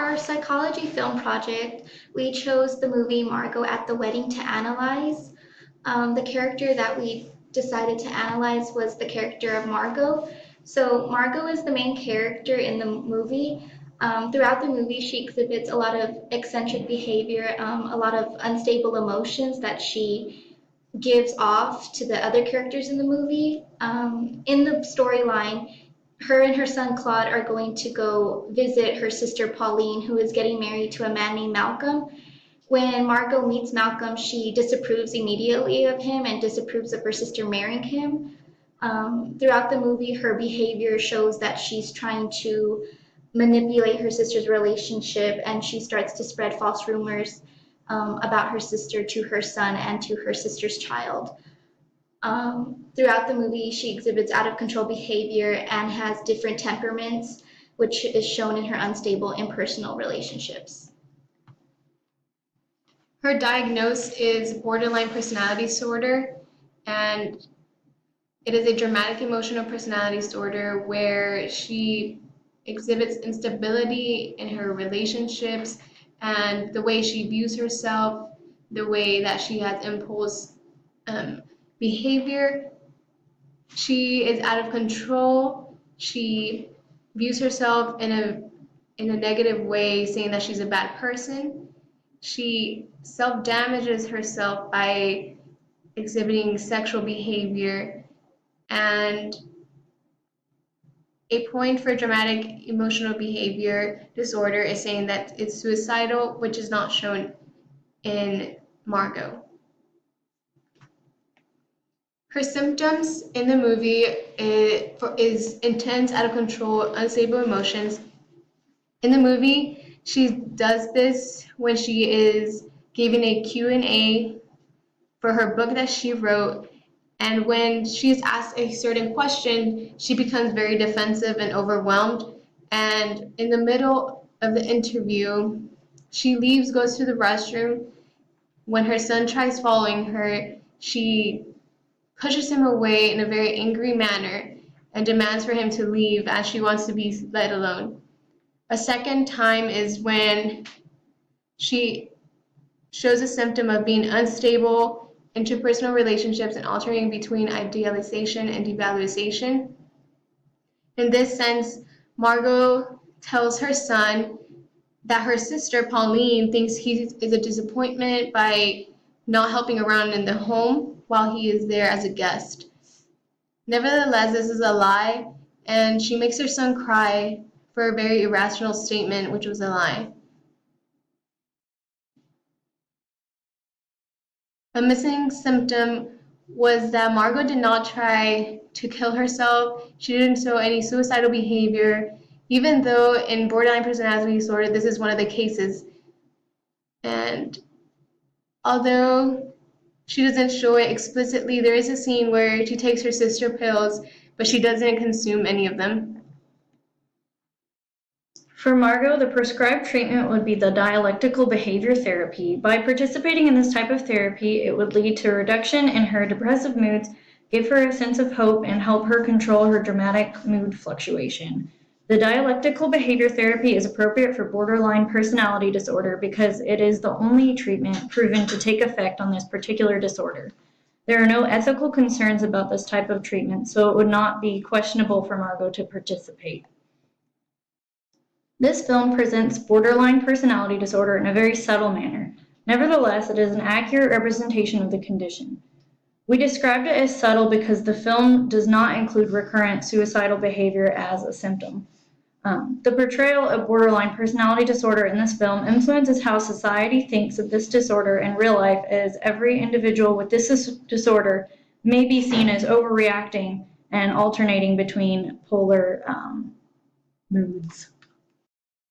our psychology film project, we chose the movie Margot at the Wedding to analyze. The character that we decided to analyze was the character of Margot. So, Margot is the main character in the movie. Throughout the movie, she exhibits a lot of eccentric behavior, a lot of unstable emotions that she gives off to the other characters in the movie. In the storyline, her and her son Claude are going to go visit her sister Pauline, who is getting married to a man named Malcolm. When Margot meets Malcolm, she disapproves immediately of him and disapproves of her sister marrying him. Throughout the movie, her behavior shows that she's trying to manipulate her sister's relationship, and she starts to spread false rumors about her sister to her son and to her sister's child. Throughout the movie, she exhibits out of control behavior and has different temperaments, which is shown in her unstable impersonal relationships. Her diagnosis is borderline personality disorder, and it is a dramatic emotional personality disorder where she exhibits instability in her relationships and the way she views herself, the way that she has impulse behavior. She is out of control. She views herself in a negative way, saying that she's a bad person. She self-damages herself by exhibiting sexual behavior, and a point for dramatic emotional behavior disorder is saying that it's suicidal, which is not shown in Margot. Her symptoms in the movie is intense, out of control, unstable emotions. In the movie, she does this when she is giving a Q&A for her book that she wrote, and when she is asked a certain question, she becomes very defensive and overwhelmed, and in the middle of the interview, she leaves, goes to the restroom. When her son tries following her, she pushes him away in a very angry manner and demands for him to leave as she wants to be let alone. A second time is when she shows a symptom of being unstable, interpersonal relationships, and alternating between idealization and devaluation. In this sense, Margot tells her son that her sister Pauline thinks he is a disappointment by not helping around in the home while he is there as a guest. Nevertheless, this is a lie, and she makes her son cry for a very irrational statement, which was a lie. A missing symptom was that Margot did not try to kill herself. She didn't show any suicidal behavior, even though in borderline personality disorder, this is one of the cases. And although she doesn't show it explicitly, there is a scene where she takes her sister pills, but she doesn't consume any of them. For Margot, the prescribed treatment would be the dialectical behavior therapy. By participating in this type of therapy, it would lead to a reduction in her depressive moods, give her a sense of hope, and help her control her dramatic mood fluctuation. The dialectical behavior therapy is appropriate for borderline personality disorder because it is the only treatment proven to take effect on this particular disorder. There are no ethical concerns about this type of treatment, so it would not be questionable for Margot to participate. This film presents borderline personality disorder in a very subtle manner. Nevertheless, it is an accurate representation of the condition. We described it as subtle because the film does not include recurrent suicidal behavior as a symptom. The portrayal of borderline personality disorder in this film influences how society thinks of this disorder in real life, as every individual with this disorder may be seen as overreacting and alternating between polar moods.